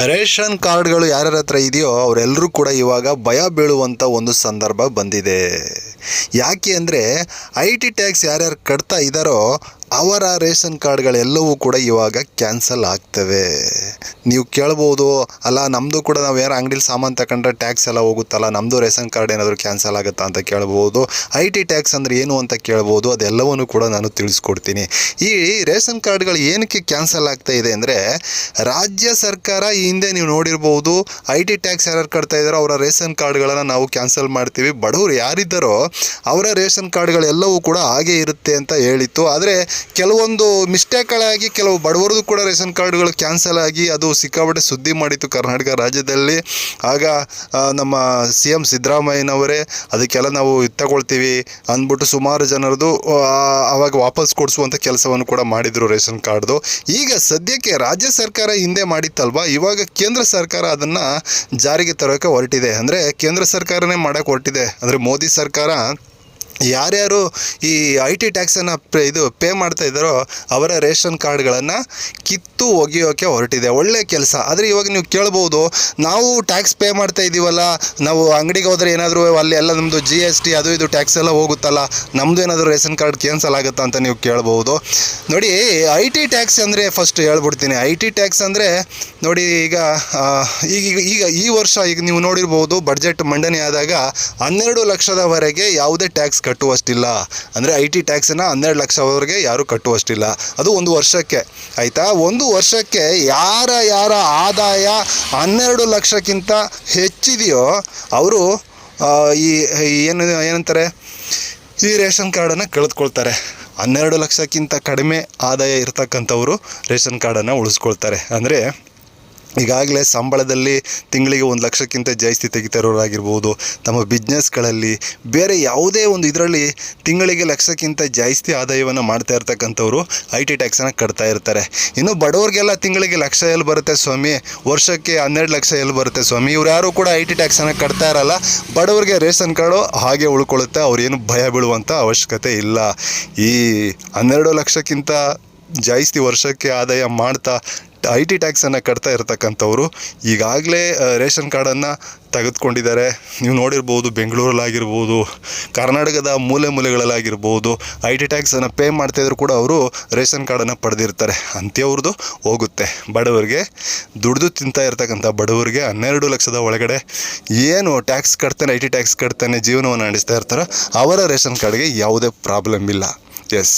Ration ಕಾರ್ಡ್ಗಳು ಯಾರ್ಯಾರ ಹತ್ರ ಇದೆಯೋ ಅವರೆಲ್ಲರೂ ಕೂಡ ಇವಾಗ ಭಯ ಬೀಳುವಂಥ ಒಂದು ಸಂದರ್ಭ ಬಂದಿದೆ. ಯಾಕೆ ಅಂದರೆ IT ಟ್ಯಾಕ್ಸ್ ಯಾರ್ಯಾರು ಕಟ್ತಾ ಇದ್ದಾರೋ ಅವರ ರೇಷನ್ ಕಾರ್ಡ್ಗಳೆಲ್ಲವೂ ಕೂಡ ಇವಾಗ ಕ್ಯಾನ್ಸಲ್ ಆಗ್ತವೆ. ನೀವು ಕೇಳ್ಬೋದು, ಅಲ್ಲ ನಮ್ಮದು ಕೂಡ ನಾವು ಯಾರು ಅಂಗಡಿಲಿ ಸಾಮಾನು ತಗೊಂಡ್ರೆ ಟ್ಯಾಕ್ಸ್ ಎಲ್ಲ ಹೋಗುತ್ತಲ್ಲ, ನಮ್ಮದು ರೇಷನ್ ಕಾರ್ಡ್ ಏನಾದರೂ ಕ್ಯಾನ್ಸಲ್ ಆಗುತ್ತಾ ಅಂತ ಕೇಳ್ಬೋದು. IT ಟ್ಯಾಕ್ಸ್ ಅಂದರೆ ಏನು ಅಂತ ಕೇಳ್ಬೋದು. ಅದೆಲ್ಲವನ್ನೂ ಕೂಡ ನಾನು ತಿಳಿಸ್ಕೊಡ್ತೀನಿ. ಈ ರೇಷನ್ ಕಾರ್ಡ್ಗಳು ಏನಕ್ಕೆ ಕ್ಯಾನ್ಸಲ್ ಆಗ್ತಾ ಇದೆ ಅಂದರೆ, ರಾಜ್ಯ ಸರ್ಕಾರ ಈ ಹಿಂದೆ ನೀವು ನೋಡಿರ್ಬೋದು, IT ಟ್ಯಾಕ್ಸ್ ಯಾರು ಕಟ್ತಾ ಇದ್ದಾರೋ ಅವರ ರೇಷನ್ ಕಾರ್ಡ್ಗಳನ್ನು ನಾವು ಕ್ಯಾನ್ಸಲ್ ಮಾಡ್ತೀವಿ, ಬಡವರು ಯಾರಿದ್ದಾರೋ ಅವರ ರೇಷನ್ ಕಾರ್ಡ್ಗಳೆಲ್ಲವೂ ಕೂಡ ಹಾಗೆ ಇರುತ್ತೆ ಅಂತ ಹೇಳಿತ್ತು. ಆದರೆ ಕೆಲವೊಂದು ಮಿಸ್ಟೇಕ್ಗಳಾಗಿ ಕೆಲವು ಬಡವರದು ಕೂಡ ರೇಷನ್ ಕಾರ್ಡ್ಗಳು ಕ್ಯಾನ್ಸಲ್ ಆಗಿ ಅದು ಸಿಕ್ಕಾಪಟ್ಟೆ ಸುದ್ದಿ ಮಾಡಿತ್ತು ಕರ್ನಾಟಕ ರಾಜ್ಯದಲ್ಲಿ. ಆಗ ನಮ್ಮ CM ಸಿದ್ದರಾಮಯ್ಯನವರೇ ಅದಕ್ಕೆಲ್ಲ ನಾವು ತಗೊಳ್ತೀವಿ ಅಂದ್ಬಿಟ್ಟು ಸುಮಾರು ಜನರದು ಆವಾಗ ವಾಪಸ್ ಕೊಡಿಸುವಂಥ ಕೆಲಸವನ್ನು ಕೂಡ ಮಾಡಿದರು ರೇಷನ್ ಕಾರ್ಡ್ದು. ಈಗ ಸದ್ಯಕ್ಕೆ ರಾಜ್ಯ ಸರ್ಕಾರ ಹಿಂದೆ ಮಾಡಿತ್ತಲ್ವ, ಇವಾಗ ಕೇಂದ್ರ ಸರ್ಕಾರ ಅದನ್ನು ಜಾರಿಗೆ ತರೋಕ್ಕೆ ಹೊರಟಿದೆ. ಅಂದರೆ ಕೇಂದ್ರ ಸರ್ಕಾರನೇ ಮಾಡೋಕ್ಕೆ ಹೊರಟಿದೆ. ಅಂದರೆ ಮೋದಿ ಸರ್ಕಾರ ಯಾರ್ಯಾರು ಈ IT ಟ್ಯಾಕ್ಸನ್ನು ಪೇ ಮಾಡ್ತಾ ಇದ್ದಾರೋ ಅವರ ರೇಷನ್ ಕಾರ್ಡ್ಗಳನ್ನು ಕಿತ್ತು ಒಗೆಯೋಕ್ಕೆ ಹೊರಟಿದೆ. ಒಳ್ಳೆಯ ಕೆಲಸ. ಆದರೆ ಇವಾಗ ನೀವು ಕೇಳ್ಬೋದು, ನಾವು ಟ್ಯಾಕ್ಸ್ ಪೇ ಮಾಡ್ತಾ ಇದ್ದೀವಲ್ಲ, ನಾವು ಅಂಗಡಿಗೆ ಹೋದರೆ ಏನಾದರೂ ಅಲ್ಲಿ ಎಲ್ಲ ನಮ್ಮದು GST ಅದು ಇದು ಟ್ಯಾಕ್ಸ್ ಎಲ್ಲ ಹೋಗುತ್ತಲ್ಲ, ನಮ್ಮದು ಏನಾದರೂ ರೇಷನ್ ಕಾರ್ಡ್ ಕ್ಯಾನ್ಸಲ್ ಆಗುತ್ತಾ ಅಂತ ನೀವು ಕೇಳ್ಬೋದು. ನೋಡಿ, IT ಟ್ಯಾಕ್ಸ್ ಅಂದರೆ ಫಸ್ಟ್ ಹೇಳ್ಬಿಡ್ತೀನಿ. IT ಟ್ಯಾಕ್ಸ್ ಅಂದರೆ ನೋಡಿ, ಈಗ ಈ ವರ್ಷ ಈಗ ನೀವು ನೋಡಿರ್ಬೋದು, ಬಡ್ಜೆಟ್ ಮಂಡನೆ ಆದಾಗ 12 ಲಕ್ಷದವರೆಗೆ ಯಾವುದೇ ಟ್ಯಾಕ್ಸ್ ಕಟ್ಟುವಷ್ಟಿಲ್ಲ. ಅಂದರೆ IT ಟ್ಯಾಕ್ಸನ್ನು 12 ಲಕ್ಷವರೆಗೆ ಯಾರು ಕಟ್ಟುವಷ್ಟಿಲ್ಲ. ಅದು ಒಂದು ವರ್ಷಕ್ಕೆ, ಆಯಿತಾ. ಒಂದು ವರ್ಷಕ್ಕೆ ಯಾರ ಆದಾಯ 12 ಲಕ್ಷಕ್ಕಿಂತ ಹೆಚ್ಚಿದೆಯೋ ಅವರು ಏನಂತಾರೆ, ಈ ರೇಷನ್ ಕಾರ್ಡನ್ನು ಕಳೆದುಕೊಳ್ತಾರೆ. 12 ಲಕ್ಷಕ್ಕಿಂತ ಕಡಿಮೆ ಆದಾಯ ಇರತಕ್ಕಂಥವರು ರೇಷನ್ ಕಾರ್ಡನ್ನು ಉಳಿಸ್ಕೊಳ್ತಾರೆ. ಅಂದರೆ ಈಗಾಗಲೇ ಸಂಬಳದಲ್ಲಿ ತಿಂಗಳಿಗೆ 1 ಲಕ್ಷಕ್ಕಿಂತ ಜಾಸ್ತಿ ತೆಗಿತಾರೋರಾಗಿರ್ಬೋದು, ತಮ್ಮ ಬಿಸ್ನೆಸ್ಗಳಲ್ಲಿ ಬೇರೆ ಯಾವುದೇ ಒಂದು ಇದರಲ್ಲಿ ತಿಂಗಳಿಗೆ ಲಕ್ಷಕ್ಕಿಂತ ಜಾಸ್ತಿ ಆದಾಯವನ್ನು ಮಾಡ್ತಾ ಇರ್ತಕ್ಕಂಥವ್ರು IT ಟ್ಯಾಕ್ಸನ್ನು ಕಟ್ತಾ ಇರ್ತಾರೆ. ಇನ್ನು ಬಡವ್ರಿಗೆಲ್ಲ ತಿಂಗಳಿಗೆ ಲಕ್ಷ ಎಲ್ಲಿ ಬರುತ್ತೆ ಸ್ವಾಮಿ, ವರ್ಷಕ್ಕೆ 12 ಲಕ್ಷ ಎಲ್ಲಿ ಬರುತ್ತೆ ಸ್ವಾಮಿ, ಇವ್ರು ಯಾರು ಕೂಡ IT ಟ್ಯಾಕ್ಸನ್ನು ಕಟ್ತಾ ಇರಲ್ಲ. ಬಡವರಿಗೆ ರೇಷನ್ ಕಾರ್ಡು ಹಾಗೆ ಉಳ್ಕೊಳ್ಳುತ್ತೆ, ಅವ್ರೇನು ಭಯ ಬೀಳುವಂಥ ಅವಶ್ಯಕತೆ ಇಲ್ಲ. ಈ 12 ಲಕ್ಷಕ್ಕಿಂತ ಜಾಸ್ತಿ ವರ್ಷಕ್ಕೆ ಆದಾಯ ಮಾಡ್ತಾ IT ಟ್ಯಾಕ್ಸನ್ನು ಕಟ್ತಾ ಇರತಕ್ಕಂಥವ್ರು ಈಗಾಗಲೇ ರೇಷನ್ ಕಾರ್ಡನ್ನು ತೆಗೆದುಕೊಂಡಿದ್ದಾರೆ. ನೀವು ನೋಡಿರ್ಬೋದು, ಬೆಂಗಳೂರಲ್ಲಾಗಿರ್ಬೋದು, ಕರ್ನಾಟಕದ ಮೂಲೆಗಳಲ್ಲಾಗಿರ್ಬೋದು, IT ಟ್ಯಾಕ್ಸನ್ನು ಪೇ ಮಾಡ್ತಾಯಿದ್ರು ಕೂಡ ಅವರು ರೇಷನ್ ಕಾರ್ಡನ್ನು ಪಡೆದಿರ್ತಾರೆ. ಅಂಥವ್ರದ್ದು ಹೋಗುತ್ತೆ. ಬಡವರಿಗೆ, ದುಡ್ದು ತಿಂತಾ ಇರ್ತಕ್ಕಂಥ ಬಡವರಿಗೆ 12 ಲಕ್ಷದ ಒಳಗಡೆ ಏನು ಟ್ಯಾಕ್ಸ್ ಕಟ್ತಾನೆ, IT ಟ್ಯಾಕ್ಸ್ ಕಟ್ತಾನೆ ಜೀವನವನ್ನು ನಡೆಸ್ತಾ ಇರ್ತಾರೋ ಅವರ ರೇಷನ್ ಕಾರ್ಡ್ಗೆ ಯಾವುದೇ ಪ್ರಾಬ್ಲಮ್ ಇಲ್ಲ. ಎಸ್.